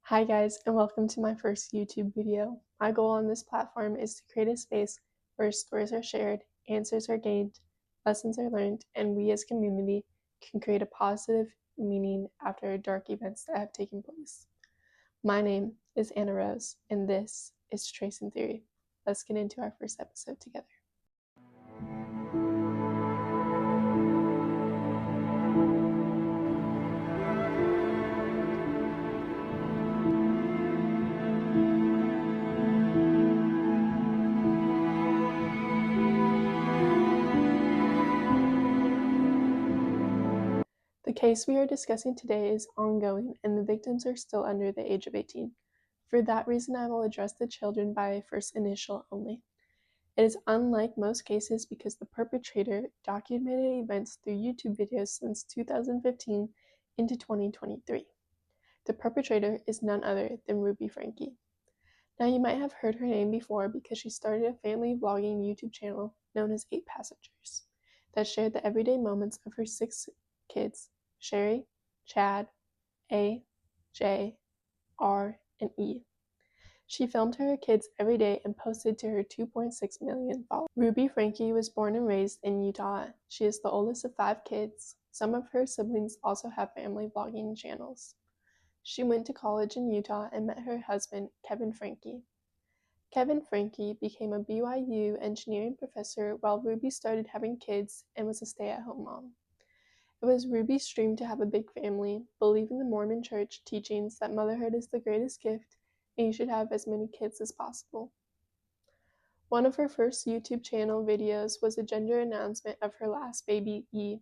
Hi guys, and welcome to my first YouTube video. My goal on this platform is to create a space where stories are shared, answers are gained, lessons are learned, and we as a community can create a positive meaning after dark events that have taken place. My name is Anna Rose, and this is Tracing Theory. Let's get into our first episode together. The case we are discussing today is ongoing, and the victims are still under the age of 18. For that reason, I will address the children by first initial only. It is unlike most cases because the perpetrator documented events through YouTube videos since 2015 into 2023. The perpetrator is none other than Ruby Franke. Now, you might have heard her name before because she started a family vlogging YouTube channel known as 8 Passengers that shared the everyday moments of her 6 kids, Sherry, Chad, A, J, R, and E. She filmed her kids every day and posted to her 2.6 million followers. Ruby Franke was born and raised in Utah. She is the oldest of 5 kids. Some of her siblings also have family vlogging channels. She went to college in Utah and met her husband, Kevin Franke. Kevin Franke became a BYU engineering professor while Ruby started having kids and was a stay-at-home mom. It was Ruby's dream to have a big family, believe in the Mormon church teachings that motherhood is the greatest gift and you should have as many kids as possible. One of her first YouTube channel videos was a gender announcement of her last baby, E,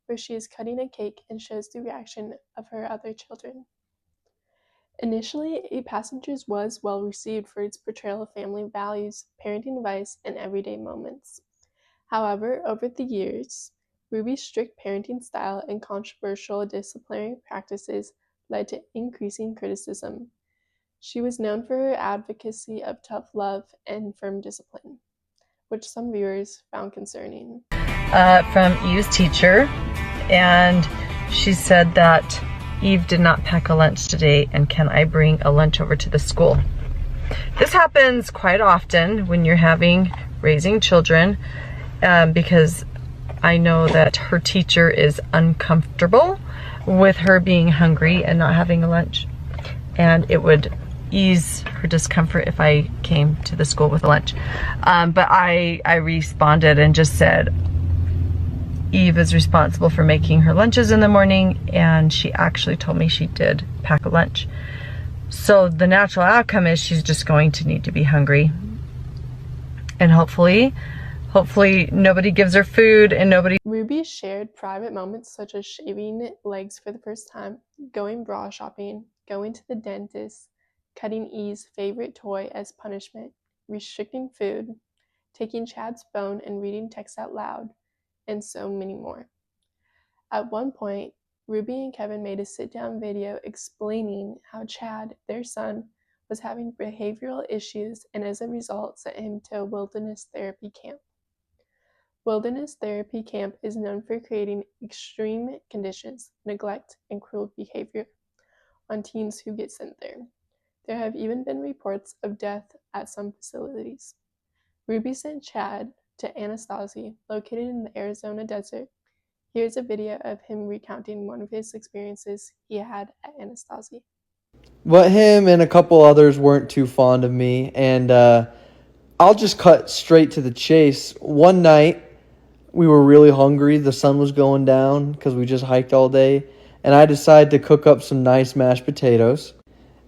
where she is cutting a cake and shows the reaction of her other children. Initially, 8 Passengers was well received for its portrayal of family values, parenting advice, and everyday moments. However, over the years, Ruby's strict parenting style and controversial disciplinary practices led to increasing criticism. She was known for her advocacy of tough love and firm discipline, which some viewers found concerning. From Eve's teacher, and she said that Eve did not pack a lunch today, and can I bring a lunch over to the school? This happens quite often when you're raising children, because I know that her teacher is uncomfortable with her being hungry and not having a lunch, and it would ease her discomfort if I came to the school with a lunch. But I responded and just said Eve is responsible for making her lunches in the morning, and she actually told me she did pack a lunch. So the natural outcome is she's just going to need to be hungry, and hopefully nobody gives her food and nobody. Ruby shared private moments such as shaving legs for the first time, going bra shopping, going to the dentist, cutting E's favorite toy as punishment, restricting food, taking Chad's phone and reading text out loud, and so many more. At one point, Ruby and Kevin made a sit-down video explaining how Chad, their son, was having behavioral issues and as a result sent him to a wilderness therapy camp. Wilderness therapy camp is known for creating extreme conditions, neglect, and cruel behavior on teens who get sent there. There have even been reports of death at some facilities. Ruby sent Chad to Anastasia, located in the Arizona desert. Here's a video of him recounting one of his experiences he had at Anastasia. But him and a couple others weren't too fond of me, and I'll just cut straight to the chase. One night, we were really hungry. The sun was going down because we just hiked all day, and I decided to cook up some nice mashed potatoes.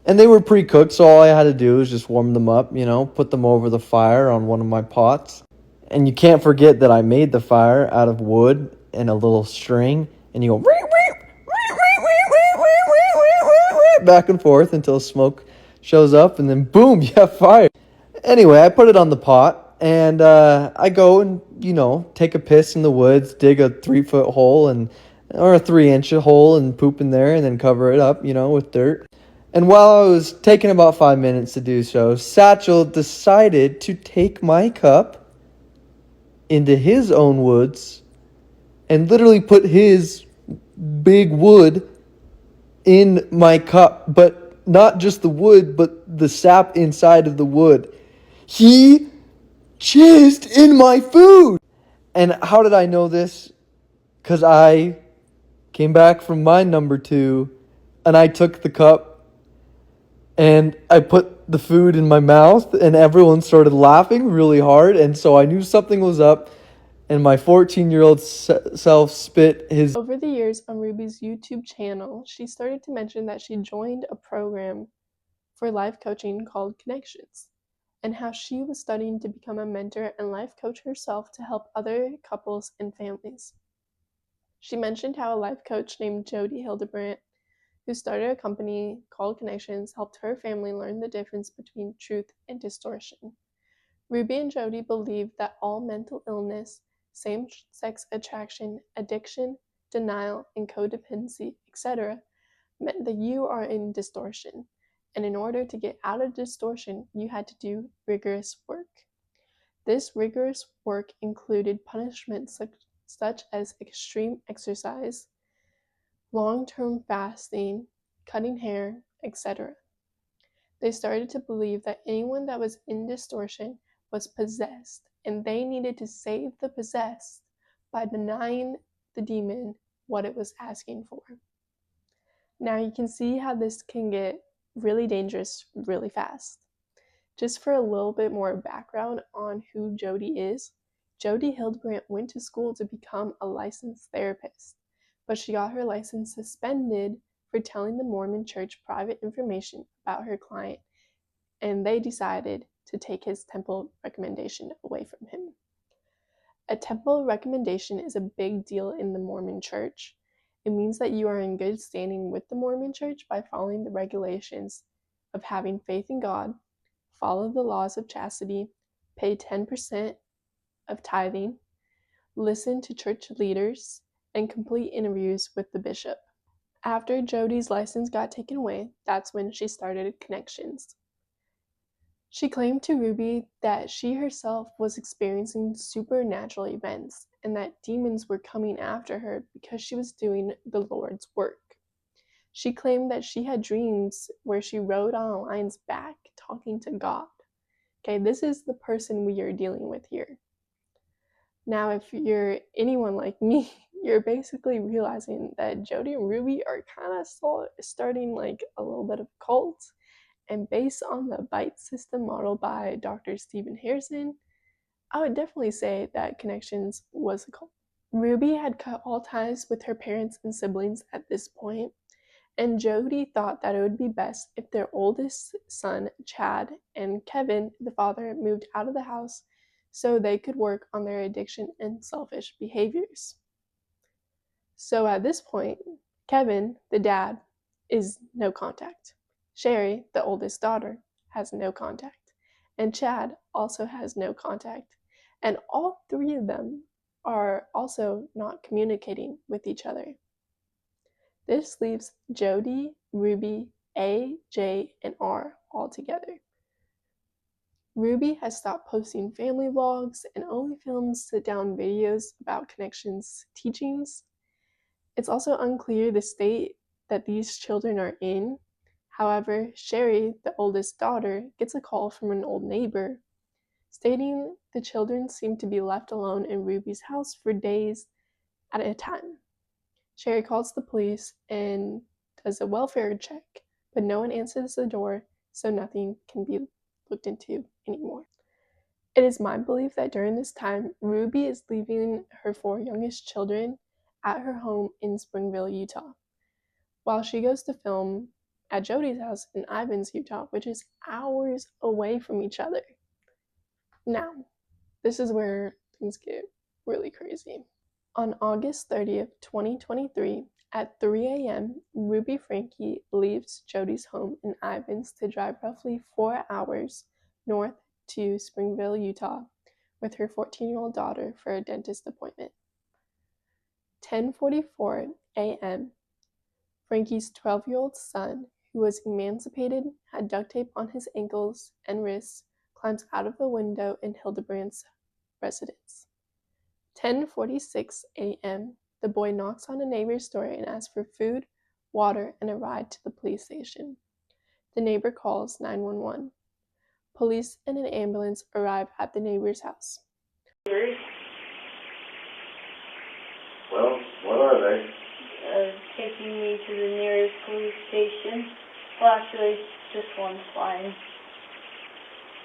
And they were pre-cooked, so all I had to do was just warm them up, put them over the fire on one of my pots. And you can't forget that I made the fire out of wood and a little string, and you go back and forth until smoke shows up, and then boom, you have fire. Anyway, I put it on the pot, and I go and, take a piss in the woods, dig a 3-foot hole or a 3-inch hole and poop in there, and then cover it up, with dirt. And while I was taking about 5 minutes to do so, Satchel decided to take my cup into his own woods and literally put his big wood in my cup, but not just the wood, but the sap inside of the wood. He jizzed in my food. And how did I know this? Because I came back from my number two and I took the cup and I put the food in my mouth and everyone started laughing really hard. And so I knew something was up and my 14-year-old self spit his. Over the years on Ruby's YouTube channel, she started to mention that she joined a program for life coaching called Connections, and how she was studying to become a mentor and life coach herself to help other couples and families. She mentioned how a life coach named Jody Hildebrandt, who started a company called Connections, helped her family learn the difference between truth and distortion. Ruby and Jody believed that all mental illness, same-sex attraction, addiction, denial, and codependency, etc., meant that you are in distortion, and in order to get out of distortion, you had to do rigorous work. This rigorous work included punishments such as extreme exercise, long-term fasting, cutting hair, etc. They started to believe that anyone that was in distortion was possessed, and they needed to save the possessed by denying the demon what it was asking for. Now you can see how this can get really dangerous really fast. Just for a little bit more background on who Jody is, Jody Hildebrandt went to school to become a licensed therapist, but she got her license suspended for telling the Mormon Church private information about her client, and they decided to take his temple recommendation away from him. A temple recommendation is a big deal in the Mormon Church. It means that you are in good standing with the Mormon Church by following the regulations of having faith in God, follow the laws of chastity, pay 10% of tithing, listen to church leaders, and complete interviews with the bishop. After Jody's license got taken away, that's when she started Connections. She claimed to Ruby that she herself was experiencing supernatural events and that demons were coming after her because she was doing the Lord's work. She claimed that she had dreams where she rode on a lion's back talking to God. Okay, this is the person we are dealing with here. Now, if you're anyone like me, you're basically realizing that Jody and Ruby are kind of starting like a little bit of a cult. And based on the bite system model by Dr. Stephen Harrison, I would definitely say that Connections was a cult. Ruby had cut all ties with her parents and siblings at this point, and Jody thought that it would be best if their oldest son, Chad, and Kevin, the father, moved out of the house so they could work on their addiction and selfish behaviors. So at this point, Kevin, the dad, is no contact. Sherry, the oldest daughter, has no contact. And Chad also has no contact. And all three of them are also not communicating with each other. This leaves Jody, Ruby, A, J, and R all together. Ruby has stopped posting family vlogs and only films sit-down videos about Connections' teachings. It's also unclear the state that these children are in. However, Sherry, the oldest daughter, gets a call from an old neighbor stating the children seem to be left alone in Ruby's house for days at a time. Sherry calls the police and does a welfare check, but no one answers the door, so nothing can be looked into anymore. It is my belief that during this time, Ruby is leaving her 4 youngest children at her home in Springville, Utah, while she goes to film at Jody's house in Ivins, Utah, which is hours away from each other. Now, this is where things get really crazy. On August 30th, 2023, at 3 a.m., Ruby Franke leaves Jody's home in Ivins to drive roughly 4 hours north to Springville, Utah, with her 14-year-old daughter for a dentist appointment. 10:44 a.m., Franke's 12-year-old son, who was emancipated, had duct tape on his ankles and wrists, climbs out of a window in Hildebrandt's residence. 10:46 a.m., the boy knocks on a neighbor's door and asks for food, water, and a ride to the police station. The neighbor calls 911. Police and an ambulance arrive at the neighbor's house. Well, what are they? Taking me to the nearest police station. Well, actually, just one's fine.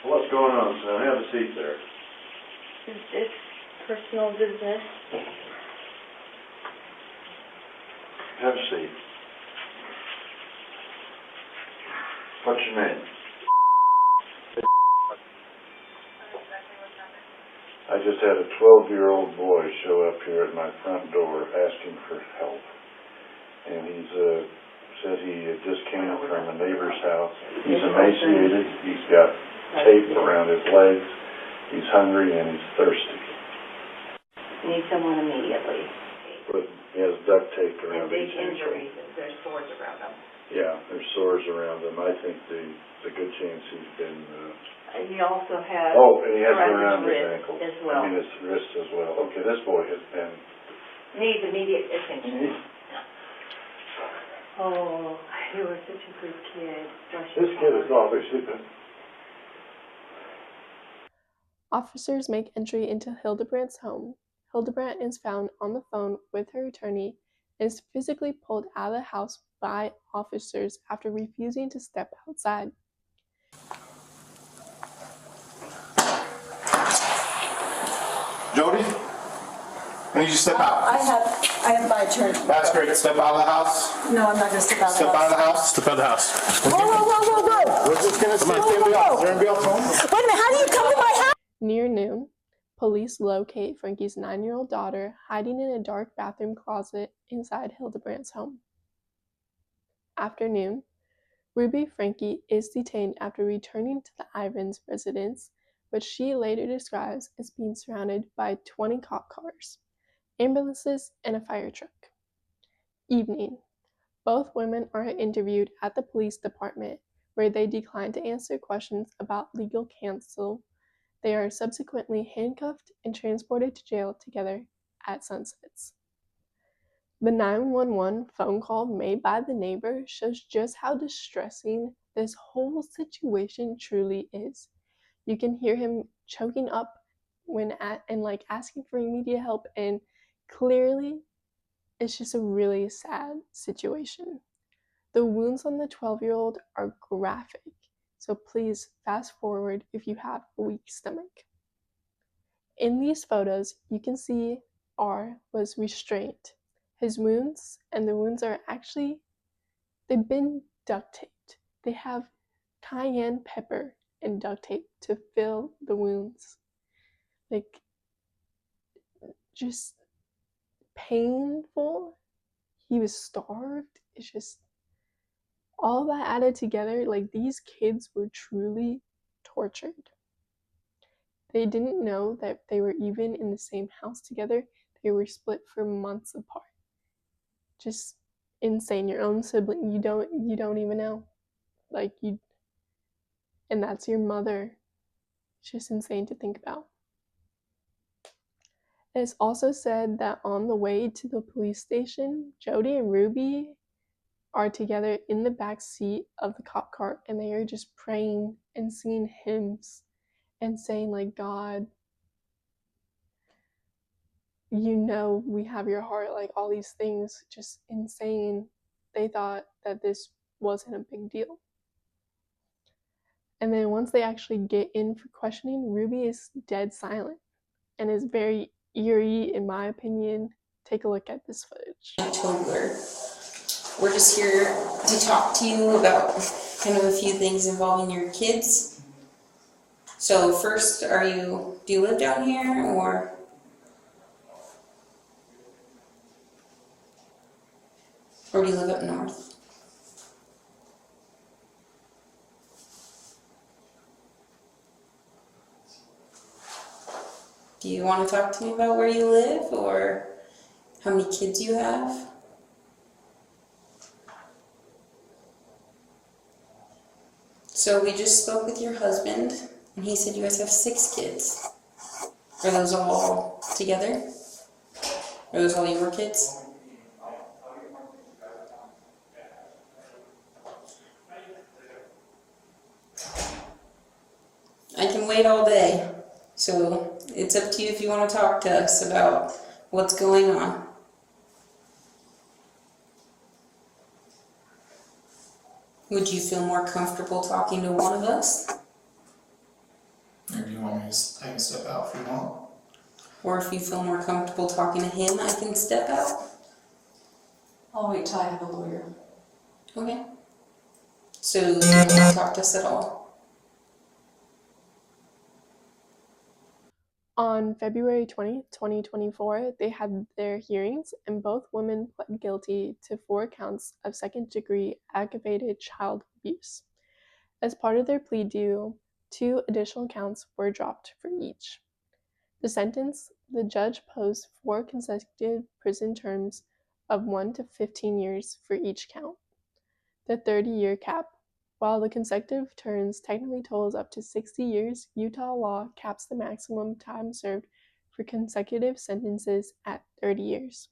What's going on, son? Have a seat there. It's personal business. Have a seat. What's your name? I just had a 12-year-old boy show up here at my front door asking for help. And he's said he just came from a neighbor's house. He's emaciated. He's got tape around his legs. He's hungry and he's thirsty. Need someone immediately. But he has duct tape around Big his ankle. injuries. There's sores around them. Yeah, there's sores around him. I think there's a good chance he's been... He also has... Oh, and he has it around his wrist ankle. as well. I mean, his wrist as well. Okay, this boy has been... Needs immediate attention. Oh, you were such a good kid. This kid is obviously been... Officers make entry into Hildebrandt's home. Hildebrandt is found on the phone with her attorney and is physically pulled out of the house by officers after refusing to step outside. Jody, I need you to step out. I have my turn. That's great. Step out of the house. No, I'm not gonna step out of the Step out of house. the house. Step out of the house. Whoa, whoa, whoa, whoa, whoa! We're just gonna see Whoa, if whoa, anybody whoa. else. Is there anybody else home? Wait a minute, how do you come to my house? Near noon, police locate Frankie's 9-year-old daughter hiding in a dark bathroom closet inside Hildebrandt's home. After noon, Ruby Franke is detained after returning to the Ivins residence, which she later describes as being surrounded by 20 cop cars, ambulances, and a fire truck. Evening. Both women are interviewed at the police department, where they decline to answer questions about legal counsel. They are subsequently handcuffed and transported to jail together at sunsets. The 911 phone call made by the neighbor shows just how distressing this whole situation truly is. You can hear him choking up and asking for immediate help, and clearly it's just a really sad situation. The wounds on the 12-year-old are graphic, so please fast forward if you have a weak stomach. In these photos, you can see R was restrained. His wounds, and the wounds are actually, they've been duct taped. They have cayenne pepper and duct tape to fill the wounds. Like, just painful. He was starved. It's just, all that added together, like, these kids were truly tortured. They didn't know that they were even in the same house together. They were split for months apart. Just insane. Your own sibling, you don't even know. And that's your mother. It's just insane to think about. It's also said that on the way to the police station, Jody and Ruby are together in the back seat of the cop car, and they are just praying and singing hymns and saying, like, God, you know we have your heart, like, all these things, just insane. They thought that this wasn't a big deal. And then once they actually get in for questioning, Ruby is dead silent and is very eerie, in my opinion. Take a look at this footage. October. We're just here to talk to you about kind of a few things involving your kids. So first, do you live down here or do you live up north? Do you want to talk to me about where you live or how many kids you have? So we just spoke with your husband, and he said you guys have 6 kids. Are those all together? Are those all your kids? can wait all day. So it's up to you if you want to talk to us about what's going on. Would you feel more comfortable talking to one of us? Or do you want me to, I can step out if you want. Or if you feel more comfortable talking to him, I can step out. I'll wait till I have a lawyer. Okay. So you don't want to talk to us at all? On February 20, 2024, they had their hearings, and both women pled guilty to 4 counts of second-degree aggravated child abuse. As part of their plea deal, 2 additional counts were dropped for each. The sentence, the judge posed 4 consecutive prison terms of 1 to 15 years for each count. The 30-year cap. While the consecutive terms technically totals up to 60 years, Utah law caps the maximum time served for consecutive sentences at 30 years.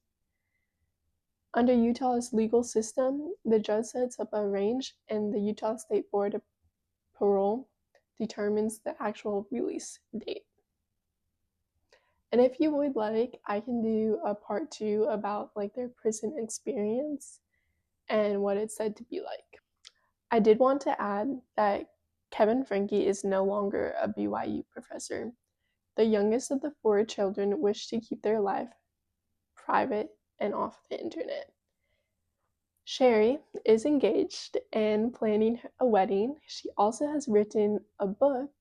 Under Utah's legal system, the judge sets up a range, and the Utah State Board of Parole determines the actual release date. And if you would like, I can do a part 2 about their prison experience and what it's said to be like. I did want to add that Kevin Franke is no longer a BYU professor. The youngest of the 4 children wish to keep their life private and off the internet. Sherry is engaged and planning a wedding. She also has written a book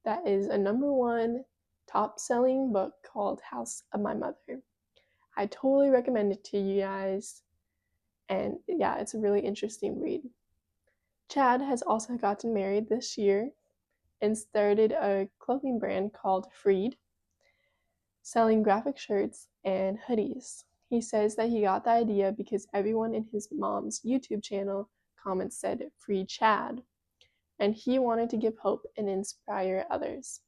that is a #1 top-selling book called House of My Mother. I totally recommend it to you guys. And yeah, it's a really interesting read. Chad has also gotten married this year and started a clothing brand called Freed, selling graphic shirts and hoodies. He says that he got the idea because everyone in his mom's YouTube channel comments said Free Chad, and he wanted to give hope and inspire others.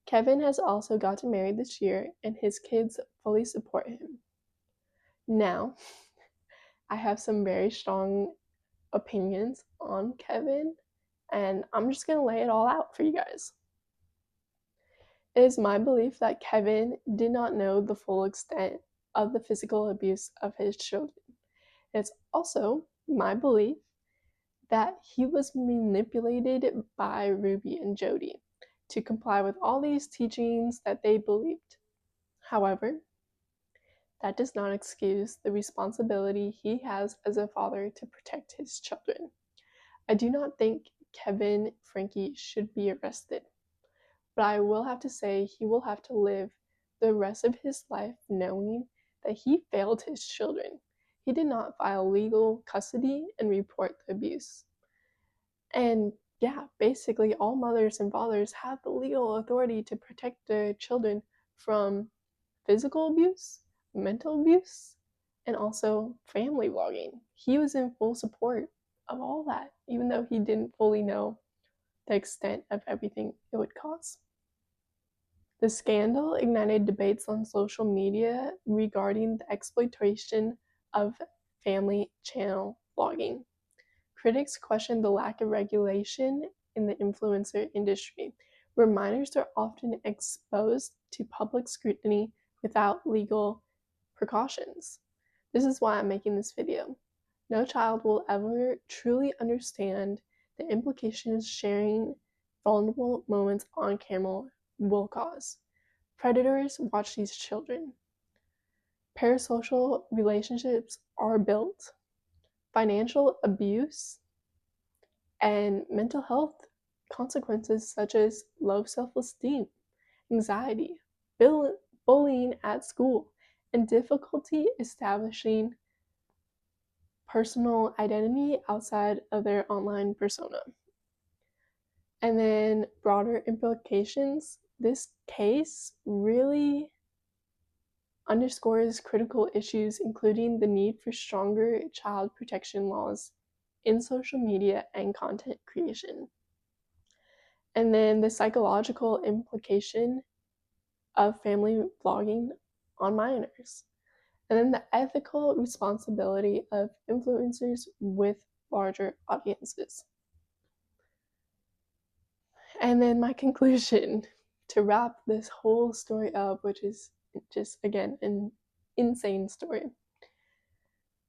Kevin has also gotten married this year, and his kids fully support him. Now, I have some very strong opinions on Kevin, and I'm just going to lay it all out for you guys. It is my belief that Kevin did not know the full extent of the physical abuse of his children. It's also my belief that he was manipulated by Ruby and Jody to comply with all these teachings that they believed. However, that does not excuse the responsibility he has as a father to protect his children. I do not think Kevin Franke should be arrested, but I will have to say he will have to live the rest of his life knowing that he failed his children. He did not file legal custody and report the abuse. And yeah, basically all mothers and fathers have the legal authority to protect their children from physical abuse, mental abuse, and also family vlogging. He was in full support of all that, even though he didn't fully know the extent of everything it would cause. The scandal ignited debates on social media regarding the exploitation of family channel vlogging. Critics questioned the lack of regulation in the influencer industry, where minors are often exposed to public scrutiny without legal precautions. This is why I'm making this video. No child will ever truly understand the implications sharing vulnerable moments on camera will cause. Predators watch these children. Parasocial relationships are built. Financial abuse and mental health consequences such as low self-esteem, anxiety, bullying at school, and difficulty establishing personal identity outside of their online persona. And then broader implications. This case really underscores critical issues, including the need for stronger child protection laws in social media and content creation. And then the psychological implication of family vlogging on minors. And then the ethical responsibility of influencers with larger audiences. And then my conclusion to wrap this whole story up, which is just, again, an insane story.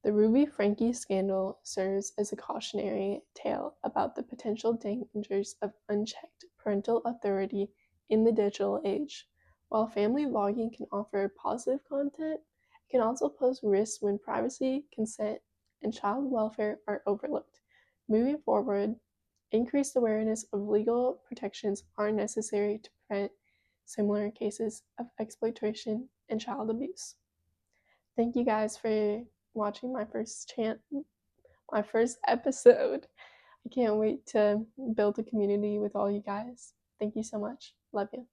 The Ruby Franke scandal serves as a cautionary tale about the potential dangers of unchecked parental authority in the digital age. While family vlogging can offer positive content, it can also pose risks when privacy, consent, and child welfare are overlooked. Moving forward, increased awareness of legal protections are necessary to prevent similar cases of exploitation and child abuse. Thank you guys for watching my first episode. I can't wait to build a community with all you guys. Thank you so much. Love you.